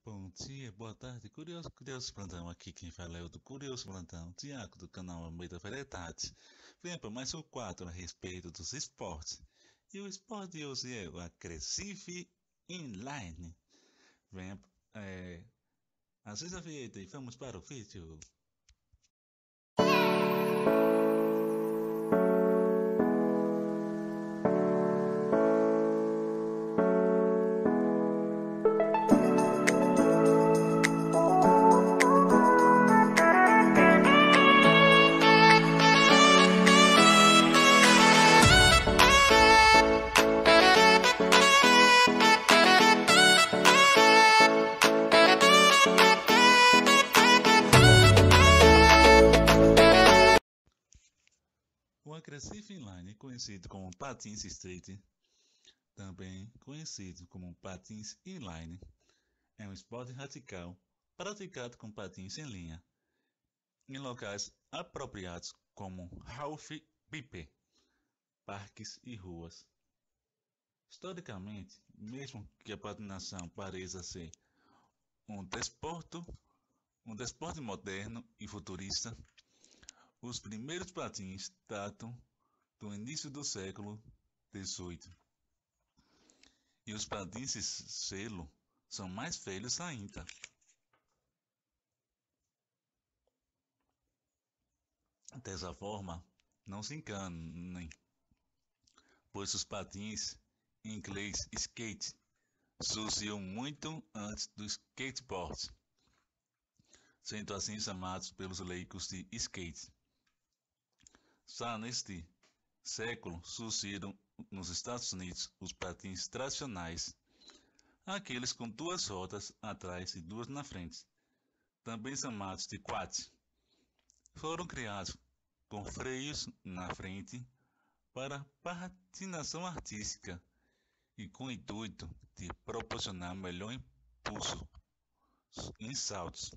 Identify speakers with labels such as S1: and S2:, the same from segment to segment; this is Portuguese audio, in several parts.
S1: Bom dia, boa tarde, curioso plantão, aqui quem fala é o do Curioso Plantão, Tiago do canal Almeida Veredade. Venha para mais um quadro a respeito dos esportes. E o esporte de hoje é o Acressive Inline. Venha, é, acessa a vinheta e vamos para o vídeo. O Acressive Inline, conhecido como Patins Street, também conhecido como Patins Inline, é um esporte radical praticado com patins em linha, em locais apropriados como Ralph Pipe, parques e ruas. Historicamente, mesmo que a patinação pareça ser um desporto, um desporte moderno e futurista, os primeiros patins datam do início do século XVIII e os patins selo são mais velhos ainda. Dessa forma, não se enganem, pois os patins, em inglês skate, surgiu muito antes do skateboard, sendo assim chamados pelos leigos de skate. Já neste século surgiram nos Estados Unidos os patins tradicionais, aqueles com duas rodas atrás e duas na frente, também chamados de quad. Foram criados com freios na frente para patinação artística e com o intuito de proporcionar melhor impulso em saltos.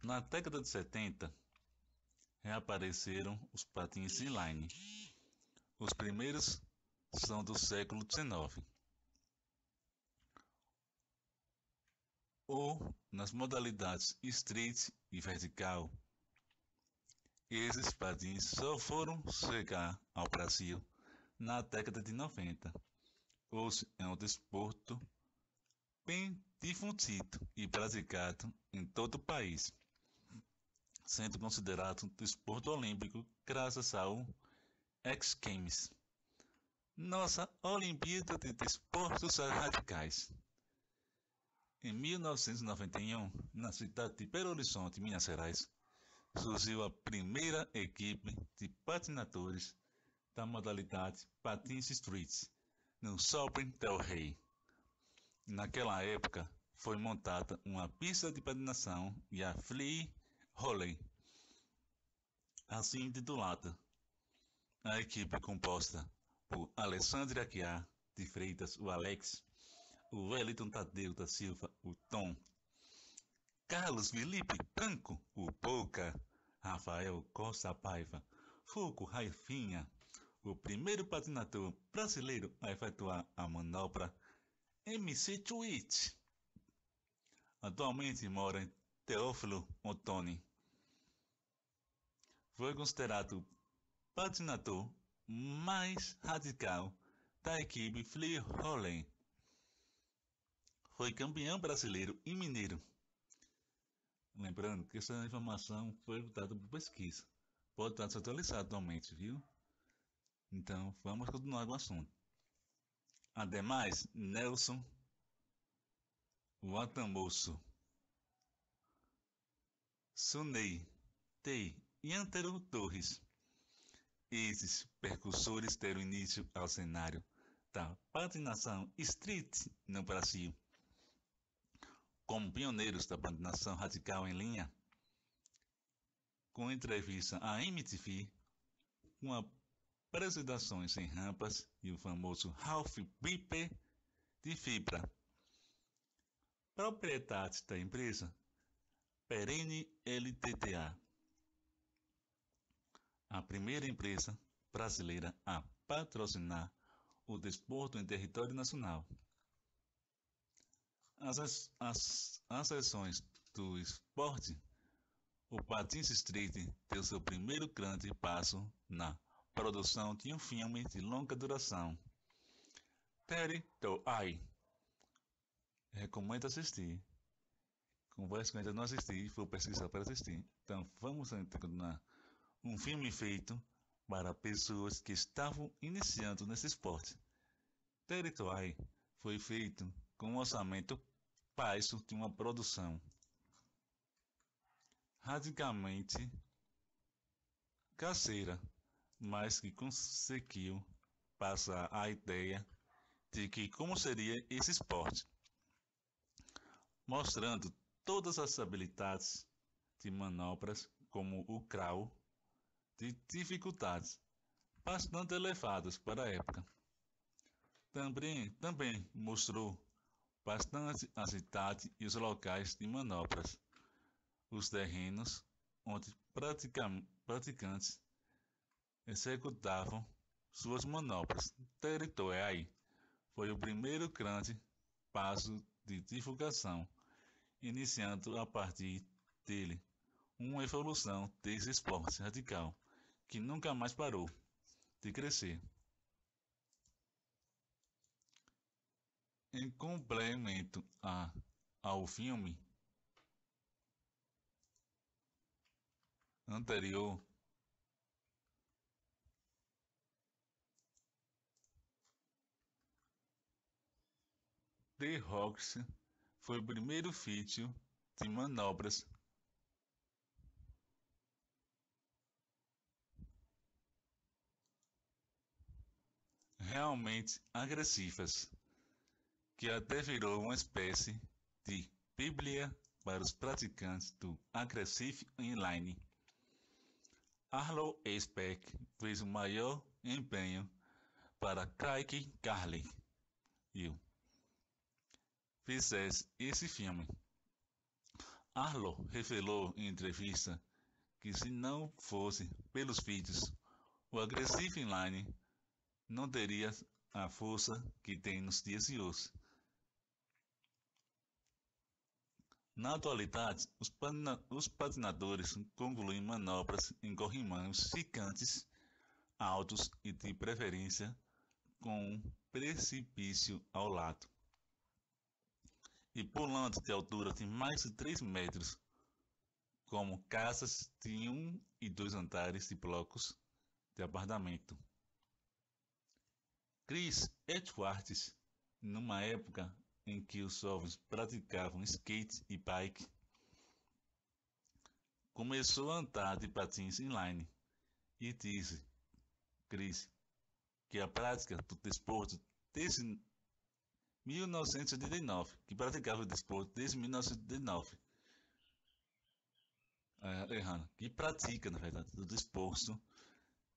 S1: Na década de 70, reapareceram os patins inline. Os primeiros são do século XIX, ou nas modalidades street e vertical. Esses patins só foram chegar ao Brasil na década de 90. Hoje é um desporto bem difundido e praticado em todo o país, sendo considerado um desporto olímpico graças ao X Games, nossa Olimpíada de Desportos Radicais. Em 1991, na cidade de Belo Horizonte, Minas Gerais, surgiu a primeira equipe de patinadores da modalidade Patins Street, no Shopping Del Rey. Naquela época, foi montada uma pista de patinação e a Free Rolling, assim intitulada. A equipe composta por Alexandre Aguiar de Freitas, o Alex, o Wellington Tadeu da Silva, o Tom, Carlos Felipe Branco, o Pouca, Rafael Costa Paiva, Fulco Raifinha, o primeiro patinador brasileiro a efetuar a manobra MC Twitch. Atualmente mora em Teófilo Otoni. Foi considerado o patinador mais radical da equipe Free Rolling. Foi campeão brasileiro e mineiro. Lembrando que essa informação foi dada por pesquisa. Pode estar desatualizado atualmente, viu? Então, vamos continuar com o assunto. Ademais, Nelson Watamosso, Sunei Tei e Antero Torres. Esses percussores deram início ao cenário da patinação street no Brasil. Como pioneiros da patinação radical em linha, com entrevista à MTV, com apresentações em rampas e o famoso Ralph Piper de fibra. Propriedade da empresa Perene LTDA, a primeira empresa brasileira a patrocinar o desporto em território nacional. as sessões do esporte, o Patins Street deu seu primeiro grande passo na produção de um filme de longa duração. Territory. Recomendo assistir. Conversa que eu ainda não assisti, vou pesquisar para assistir. Então vamos continuar. Um filme feito para pessoas que estavam iniciando nesse esporte. Territory foi feito com um orçamento baixo de uma produção radicalmente caseira, mas que conseguiu passar a ideia de que como seria esse esporte, mostrando todas as habilidades de manobras como o crawl, de dificuldades bastante elevadas para a época. Também mostrou bastante a cidade e os locais de manobras, os terrenos onde praticantes executavam suas manobras. Territory foi o primeiro grande passo de divulgação, iniciando a partir dele uma evolução desse esporte radical que nunca mais parou de crescer. Em complemento ao filme anterior, The Rocks foi o primeiro feature de manobras realmente agressivas, que até virou uma espécie de bíblia para os praticantes do Aggressive Inline. Arlo Speck fez o maior empenho para Craig Carley fizesse esse filme. Arlo revelou em entrevista que se não fosse pelos vídeos, o Aggressive Inline não teria a força que tem nos dias de hoje. Na atualidade, os patinadores concluem manobras em corrimãos gigantes, altos e de preferência com um precipício ao lado, e pulando de altura de mais de 3 metros, como casas de 1 e 2 andares de blocos de apartamento. Chris Edwards, numa época em que os jovens praticavam skate e bike, começou a andar de patins inline e disse, Chris, que a prática do desporto desde 1979, que praticava o desporto desde 1979, que pratica, na verdade, o desporto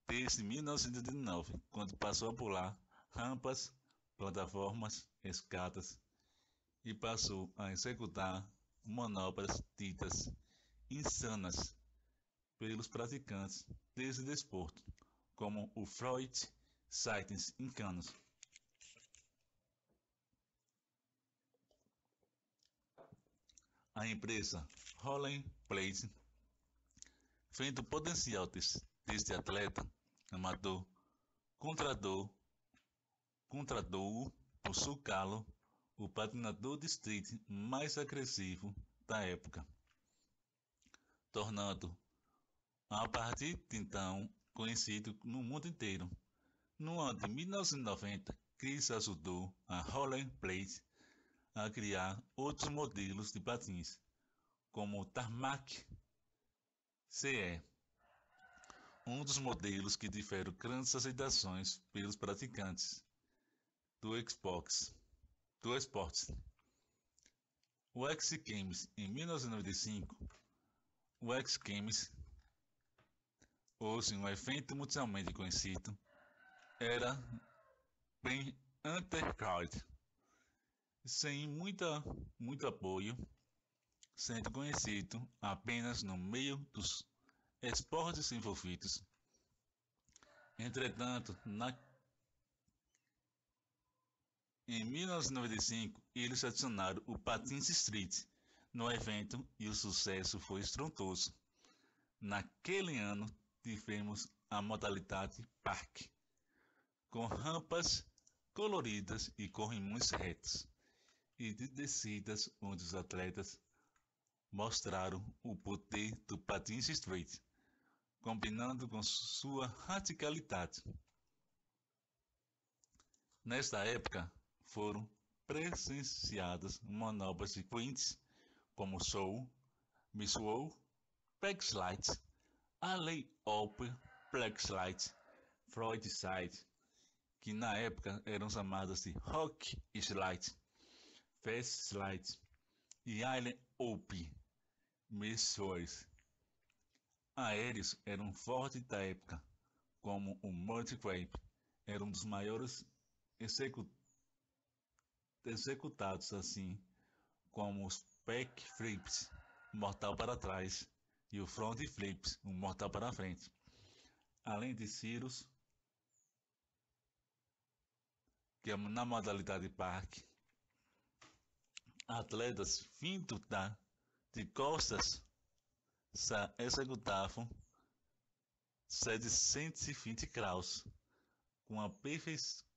S1: desde 1979, quando passou a pular rampas, plataformas, escadas e passou a executar manobras ditas insanas pelos praticantes desse desporto, como o Floyd Sightings em Canos. A empresa Rolling Place, vendo o potencial deste atleta amador, contratou-o por sulcá-lo o patinador de street mais agressivo da época, tornando a partir de então conhecido no mundo inteiro. No ano de 1990, Chris ajudou a Rolling Place a criar outros modelos de patins, como o Tarmac CE, um dos modelos que tiveram grandes aceitações pelos praticantes do esporte. O X Games em 1995, o X Games, hoje um evento mundialmente conhecido, era bem underground, sem muito apoio, sendo conhecido apenas no meio dos esportes envolvidos. Entretanto, Em 1995, eles adicionaram o Patins Street no evento e o sucesso foi estrondoso. Naquele ano, tivemos a modalidade Park, com rampas coloridas e corrimões retos, e de descidas onde os atletas mostraram o poder do patins street, combinando com sua radicalidade. Nesta época, foram presenciadas manobras frequentes como Show, Miss World, Backslide, Alley Open, Blackslide, Floyd-Side, que na época eram chamadas de Rock Slide, Fast Slide e Island Open, Missouri. Aéreos eram fortes da época, como o multi-grab, era um dos maiores executados, assim como os backflips, mortal para trás, e o front flips, um mortal para frente. Além de Cirrus, que é na modalidade parque, atletas vindo de costas executavam 720 graus com a perfeição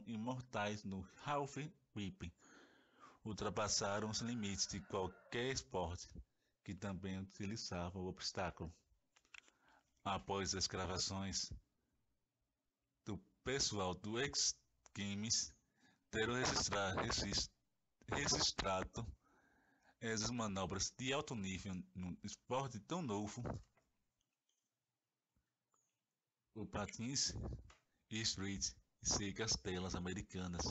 S1: e mortais no half whip. Ultrapassaram os limites de qualquer esporte que também utilizava o obstáculo. Após as gravações do pessoal do X Games ter registrado essas manobras de alto nível num esporte tão novo, o patins street chega às telas americanas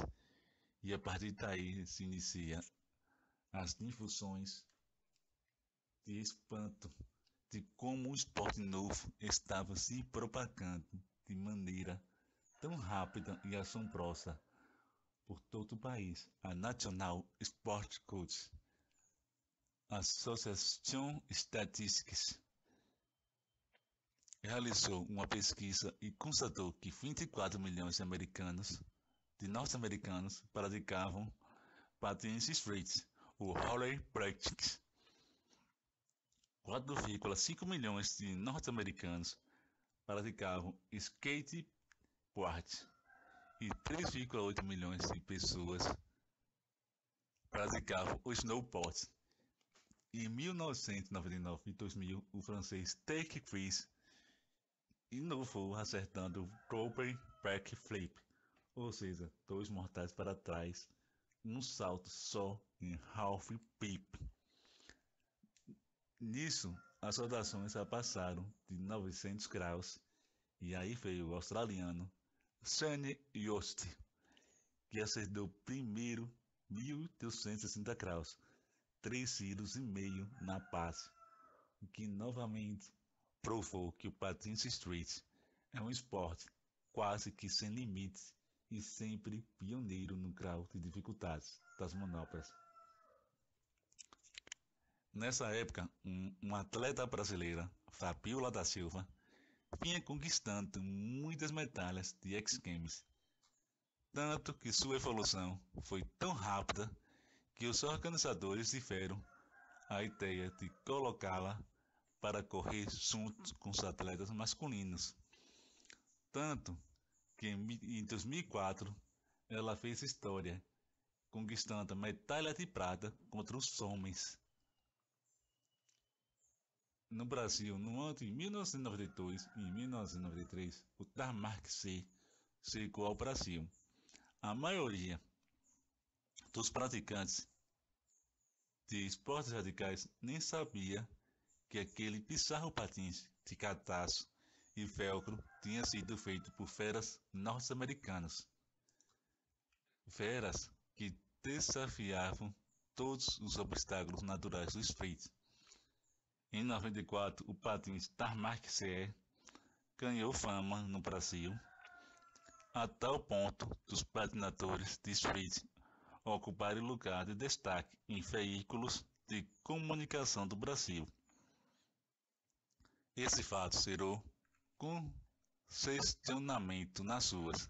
S1: e a partir daí se inicia as difusões de espanto de como o esporte novo estava se propagando de maneira tão rápida e assombrosa por todo o país. A National Sport Codes Association Statistics realizou uma pesquisa e constatou que 24 milhões de norte-americanos praticavam patins street, o roller practice. 4,5 milhões de norte-americanos praticavam skateboard e 3,8 milhões de pessoas praticavam o snowboard. Em 1999 e 2000, o francês Take Chris inovou acertando o Cooper Backflip, ou seja, dois mortais para trás, um salto só em half pip. Nisso, as rotações já passaram de 900 graus e aí veio o australiano Shane Yost, que acertou primeiro 1.260 graus, 3,5 kg na base, o que novamente provou que o patins street é um esporte quase que sem limites e sempre pioneiro no grau de dificuldades das manobras. Nessa época, uma atleta brasileira, Fabiola da Silva, vinha conquistando muitas medalhas de X Games, tanto que sua evolução foi tão rápida que os organizadores tiveram a ideia de colocá-la para correr junto com os atletas masculinos. Tanto que em 2004 ela fez história, conquistando a medalha de prata contra os homens. No Brasil, no ano de 1992 e 1993, o Tarmac C chegou ao Brasil. A maioria dos praticantes de esportes radicais nem sabia que aquele bizarro patins de cadarço e velcro tinha sido feito por feras norte-americanas. Feras que desafiavam todos os obstáculos naturais do street. Em 94, o patins Tarmac CE ganhou fama no Brasil, a tal ponto dos patinadores de street ocuparem lugar de destaque em veículos de comunicação do Brasil. Esse fato gerou congestionamento nas ruas.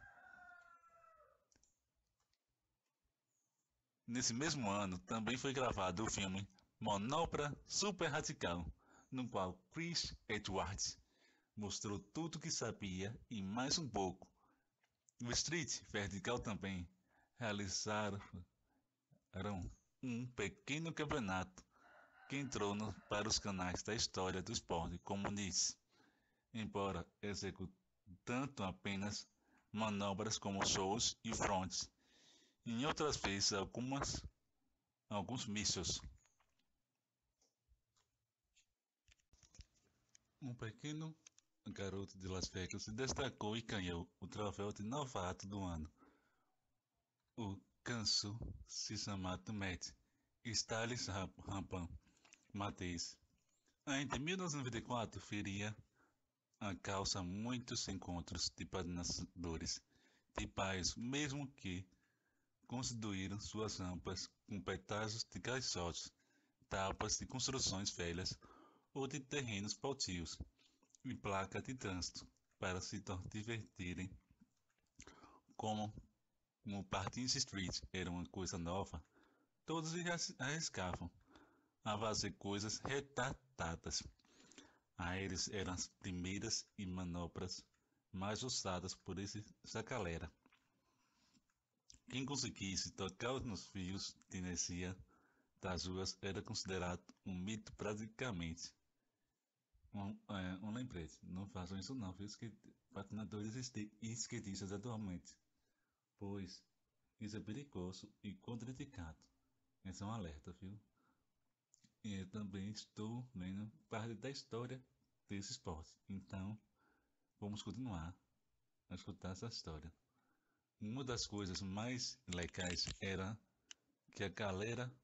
S1: Nesse mesmo ano, também foi gravado o filme Manopla Super Radical, no qual Chris Edwards mostrou tudo o que sabia e mais um pouco. O Street Vertical também realizaram um pequeno campeonato que entrou para os canais da história do esporte, como disse, embora executando apenas manobras como shows e fronts, em outras vezes alguns mísseis. Um pequeno garoto de Las Vegas se destacou e ganhou o troféu de novato do ano. O canso se chamado Matt Styles Rampan Matisse. Ainda em 1994, feria a causa muitos encontros de patinadores de pais, mesmo que construíram suas rampas com pedaços de caixotes, tapas de construções velhas ou de terrenos baldios e placas de trânsito para se divertirem. Como no Patins Street era uma coisa nova, todos se arriscavam a fazer coisas retardadas. Aéreas eram as primeiras e manobras mais usadas por essa galera. Quem conseguisse tocar nos fios de energia das ruas era considerado um mito praticamente. Um lembrete, não façam isso não, viu, patinadores e skatistas atualmente, pois isso é perigoso e contraindicado. Esse é um alerta, viu? E eu também estou lendo parte da história desse esporte, então vamos continuar a escutar essa história. Uma das coisas mais legais era que a galera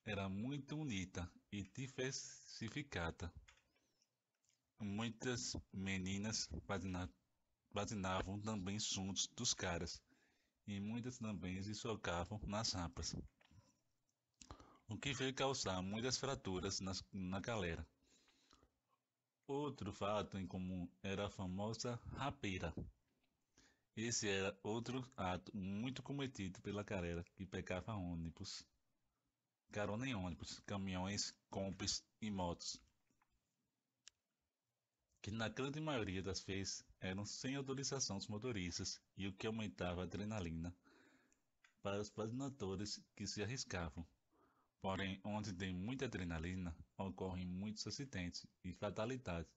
S1: era muito unida e diversificada. Muitas meninas patinavam também juntos dos caras e muitas também se socavam nas rampas, o que veio causar muitas fraturas na galera. Outro fato em comum era a famosa rapeira. Esse era outro ato muito cometido pela galera que pegava ônibus, carona em ônibus, caminhões, compis e motos, que na grande maioria das vezes eram sem autorização dos motoristas e o que aumentava a adrenalina para os patinadores que se arriscavam. Porém, onde tem muita adrenalina, ocorrem muitos acidentes e fatalidades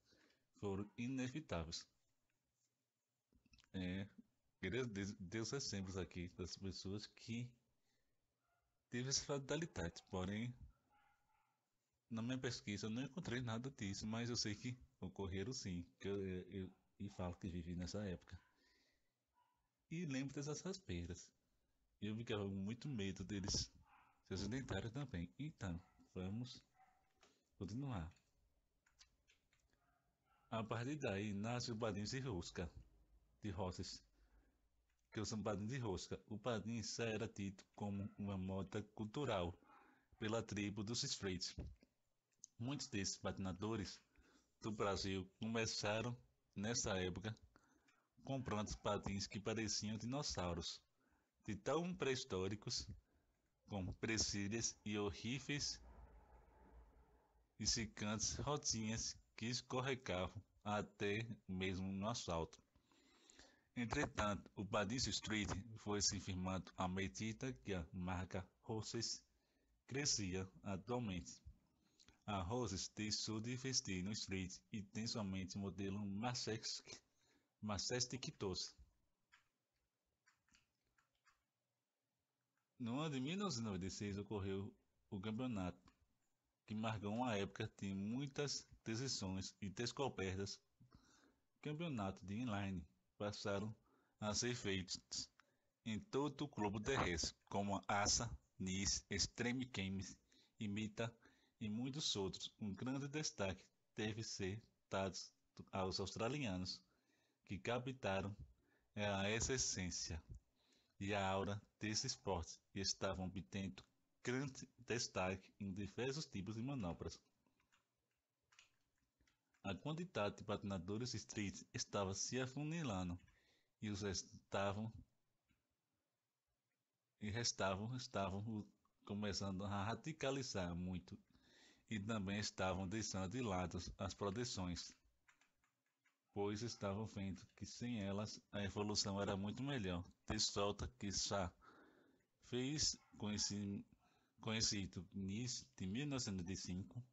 S1: foram inevitáveis. Queria Deus exemplos aqui das pessoas que teve essa fatalidade, porém, na minha pesquisa eu não encontrei nada disso, mas eu sei que ocorreram sim, e falo que vivi nessa época. E lembro dessas raspeiras. Eu ficava com muito medo deles se acidentarem também. Então, vamos continuar. A partir daí nasce o padrinho de rosca, de rosas, que são padrinhos de rosca. O padrinho já era tido como uma moda cultural pela tribo dos Straits. Muitos desses patinadores do Brasil começaram nessa época comprando patins que pareciam dinossauros, de tão pré-históricos, com presilhas e horríveis e cicantes rodinhas que escorregavam até mesmo no asfalto. Entretanto, o Patins Street foi se firmando à medida que a marca Roses crescia atualmente. A Roses deixou de investir no Street e tem somente o modelo Majestic 12. No ano de 1996 ocorreu o campeonato, que marcou uma época de muitas decisões e descobertas. Campeonatos de inline passaram a ser feitos em todo o globo terrestre, como a ASA, NIS, Extreme Games, IMITA e muitos outros. Um grande destaque deve ser dado aos australianos, que captaram essa essência e a aura desse esporte e estavam obtendo grande destaque em diversos tipos de manobras. A quantidade de patinadores street estava se afunilando e os estavam e estavam começando a radicalizar muito e também estavam deixando de lado as proteções, pois estavam vendo que sem elas a evolução era muito melhor. De sorte que Shah fez conhecido início de 1905,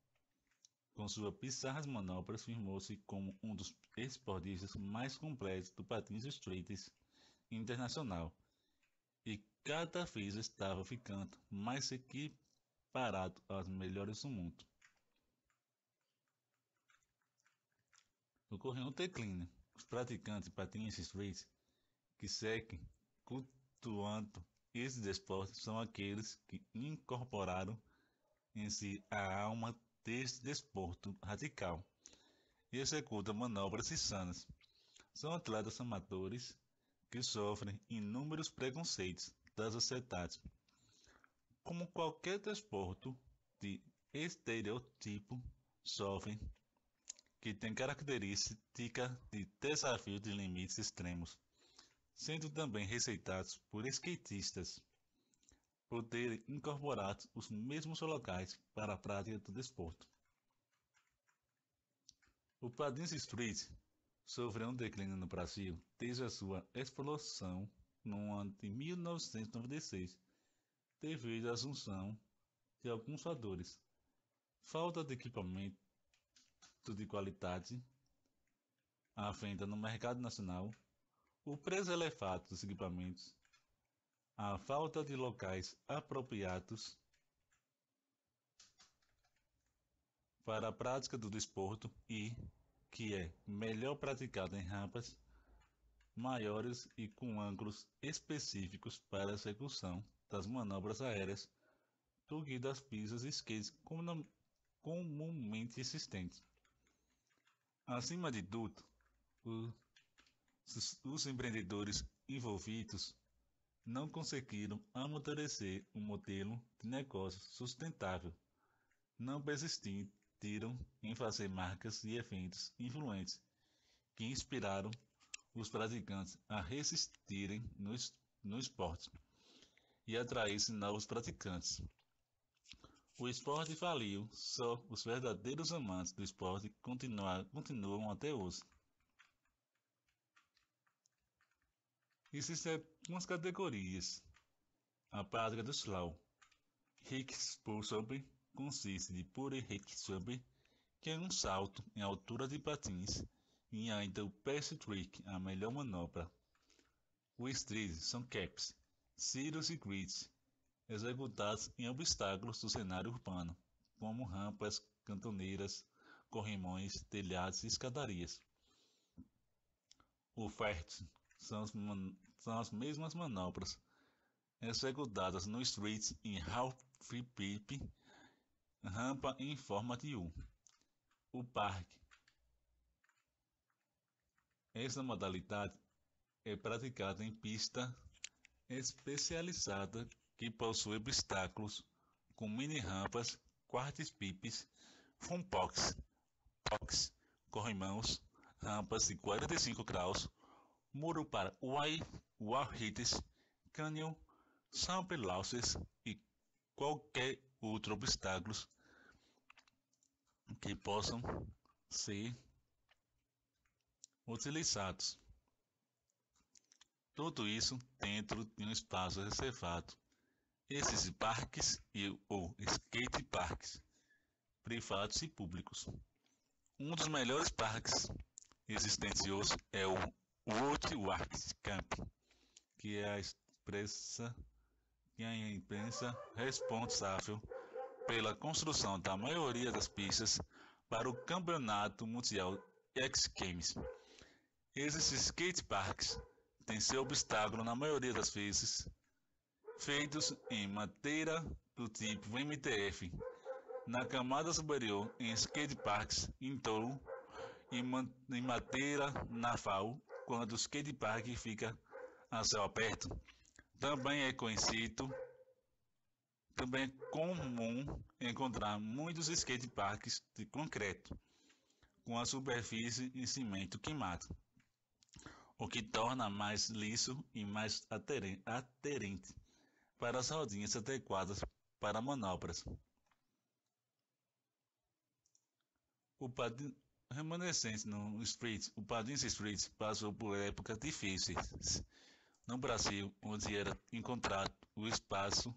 S1: com suas bizarras manobras, firmou-se como um dos esportistas mais completos do patins street internacional e cada vez estava ficando mais equiparado aos melhores do mundo. Ocorreu um declínio. Os praticantes de patins street que seguem cultuando esses esportes são aqueles que incorporaram em si a alma deste desporto radical e executam manobras insanas. São atletas amadores que sofrem inúmeros preconceitos das sociedades. Como qualquer desporto de estereotipo, sofrem que tem característica de desafio de limites extremos, sendo também receitados por skatistas por terem incorporado os mesmos locais para a prática do desporto. O patins street sofreu um declínio no Brasil desde a sua explosão no ano de 1996, devido à assunção de alguns fatores: falta de equipamento de qualidade, a venda no mercado nacional, o preço elevado dos equipamentos, a falta de locais apropriados para a prática do desporto e que é melhor praticado em rampas maiores e com ângulos específicos para a execução das manobras aéreas do que das pistas de skate comumente existentes. Acima de tudo, os empreendedores envolvidos não conseguiram amadurecer um modelo de negócio sustentável, não persistiram em fazer marcas e eventos influentes que inspiraram os praticantes a resistirem no esporte e atraíssem novos praticantes. O esporte faliu, só os verdadeiros amantes do esporte continuam até hoje. Existem algumas categorias. A prática do slow Rikspussub consiste de pure Riksub, que é um salto em altura de patins, e ainda o pass trick, a melhor manobra. O street são caps, ciros e grids, executados em obstáculos do cenário urbano, como rampas, cantoneiras, corrimões, telhados e escadarias. O fert são as mesmas manobras executadas no street em half pipe, rampa em forma de U. O park. Esta modalidade é praticada em pista especializada que possui obstáculos com mini rampas, quartz pipes, funpox, corrimãos, rampas de 45 graus, muro para wall-hits, canyon, sample-losses e qualquer outro obstáculo que possam ser utilizados. Tudo isso dentro de um espaço reservado. Esses parques ou skate parks, privados e públicos. Um dos melhores parques existentes hoje é o World Wax Camp, que é a imprensa responsável pela construção da maioria das pistas para o Campeonato Mundial X Games. Esses skateparks têm seu obstáculo na maioria das vezes feitos em madeira do tipo MTF, na camada superior em skateparks em touro e em madeira naval quando o skatepark fica a céu aberto. Também é comum encontrar muitos skateparks de concreto com a superfície em cimento queimado, o que torna mais liso e mais aderente. para as rodinhas adequadas para manobras. O patins remanescente no Street, o Patins Street passou por épocas difíceis no Brasil, onde era encontrado o espaço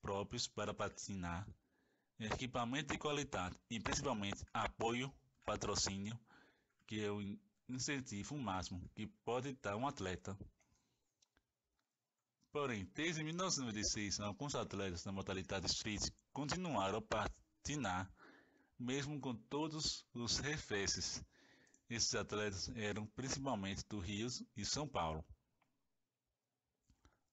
S1: próprios para patinar, equipamento de qualidade e principalmente apoio, patrocínio, que é o incentivo máximo que pode dar um atleta. Porém, desde 1996, alguns atletas da modalidade street continuaram a patinar, mesmo com todos os reféns. Esses atletas eram principalmente do Rio e São Paulo.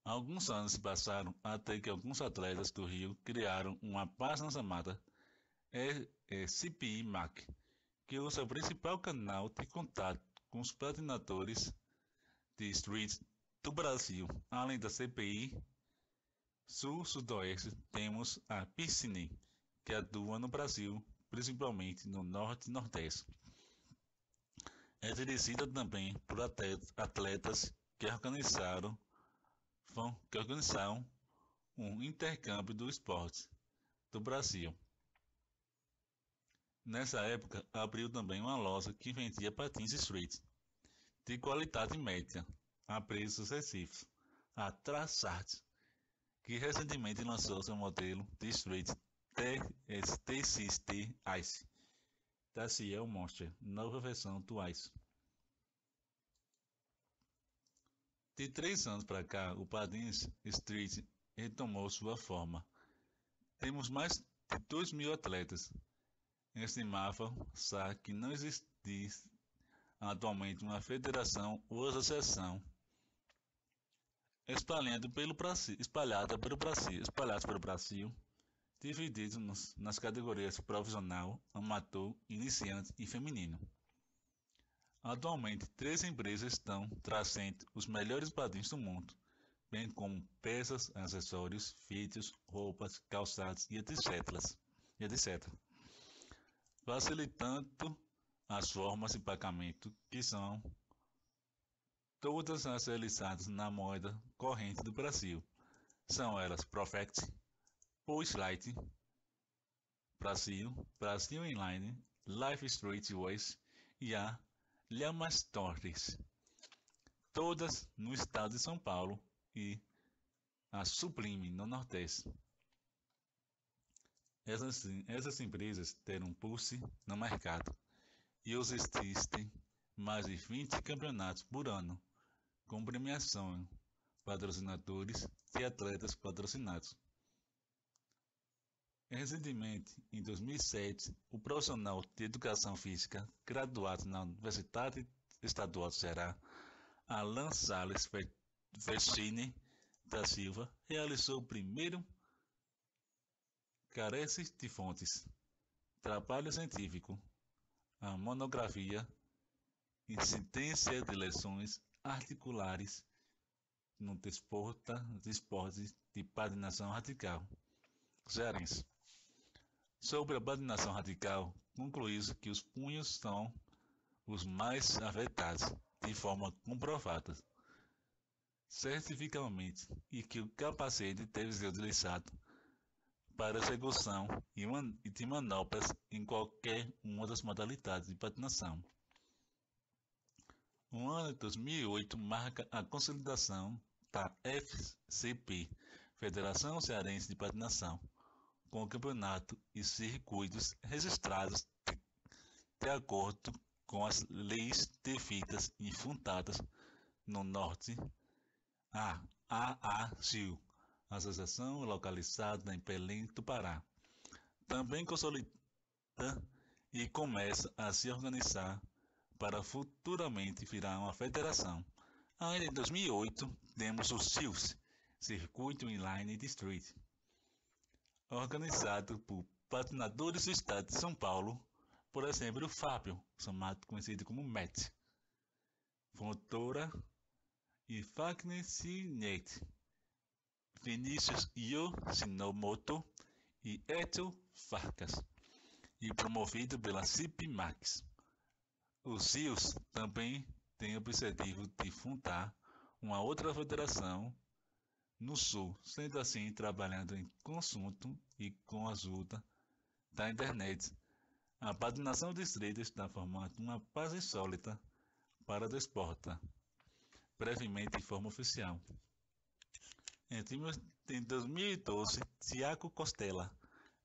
S1: Alguns anos se passaram até que alguns atletas do Rio criaram uma página chamada CPI Mac, que é o seu principal canal de contato com os patinadores de street do Brasil. Além da CPI Sul-Sudoeste, temos a Piscine, que atua no Brasil, principalmente no Norte e Nordeste. É dirigida também por atletas que organizaram um intercâmbio do esporte do Brasil. Nessa época, abriu também uma loja que vendia patins street de qualidade média a preços acessíveis, a Traçart, que recentemente lançou seu modelo de street TXT Ice, da Ciel Monster, nova versão do Ice. De 3 anos para cá, o Patins Street retomou sua forma. Temos mais de 2.000 atletas. Estimava-se que não existisse atualmente uma federação ou associação espalhada pelo Brasil, divididos nas categorias profissional, amador, iniciante e feminino. Atualmente, 3 empresas estão trazendo os melhores patins do mundo, bem como peças, acessórios, vídeos, roupas, calçados e etc. Facilitando as formas de pagamento, que são todas as realizadas na moeda corrente do Brasil. São elas Profect, Poolslide, Brasil, Brasil Inline, Live Street Ways e a Llamas Torres, todas no estado de São Paulo, e a Sublime no Nordeste. Essas empresas terão pulse no mercado e existem mais de 20 campeonatos por ano, com premiação, patrocinadores e atletas patrocinados. Recentemente, em 2007, o profissional de educação física graduado na Universidade Estadual do Ceará, Alan Salles Vecchini da Silva, realizou o primeiro Carece de Fontes, trabalho científico, a monografia Incidência de lesões articulares no desporto de patinação radical, cearense. Sobre a patinação radical, concluiu que os punhos são os mais afetados, de forma comprovada, certificadamente, e que o capacete deve ser utilizado para execução de manobras em qualquer uma das modalidades de patinação. O ano de 2008 marca a consolidação da FCP, Federação Cearense de Patinação, com o campeonato e circuitos registrados de acordo com as leis devidas e fundadas no Norte, a AACIL, associação localizada em Belém do Pará, também consolida e começa a se organizar para futuramente virar uma federação. Ainda em 2008, temos o CILS, Circuito Inline de Street, organizado por patinadores do estado de São Paulo, por exemplo, o Fábio, conhecido como Matt, Fontoura e Fagner Sinete, Vinícius Yoshimoto e Ethel Farkas, e promovido pela CIP Max. O CILS também tem o objetivo de fundar uma outra federação no Sul, sendo assim trabalhando em conjunto e com a ajuda da internet. A patinação de street está formando uma base sólida para o desporto, brevemente em forma oficial. Em 2012, Tiago Costela,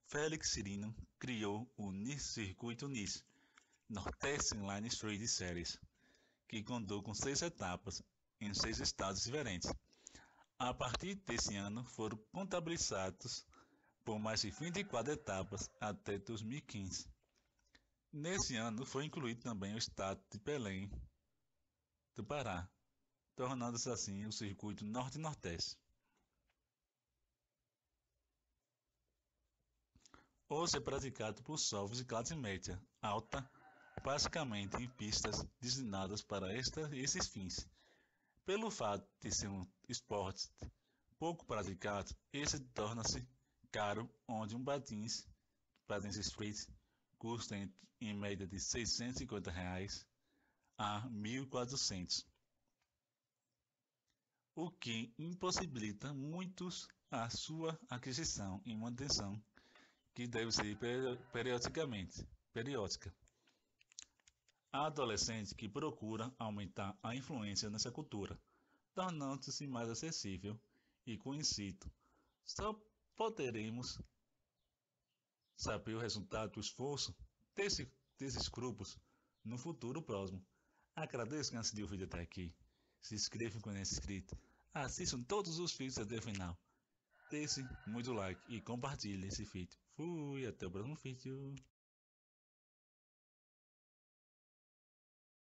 S1: Félix Cirino criou o Circuito NIS, Nordeste Inline Street Series, que contou com 6 etapas em 6 estados diferentes. A partir desse ano foram contabilizados por mais de 24 etapas até 2015. Nesse ano foi incluído também o estado de Belém do Pará, tornando-se assim o circuito Norte-Nordeste. Hoje é praticado por jovens de classe média alta, basicamente em pistas designadas para esses fins. Pelo fato de ser um esporte pouco praticado, esse torna-se caro, onde um patins street, custa em média de R$ 650 a 1.400, o que impossibilita muitos a sua aquisição e manutenção, que deve ser periódica. Há adolescentes que procuram aumentar a influência nessa cultura, tornando-se mais acessível e conhecido. Só poderemos saber o resultado do esforço desses grupos no futuro próximo. Agradeço quem assistiu o vídeo até aqui. Se inscrevam quando é inscrito. Assistam todos os vídeos até o final. Deixe muito like e compartilhe esse vídeo. Fui, até o próximo vídeo.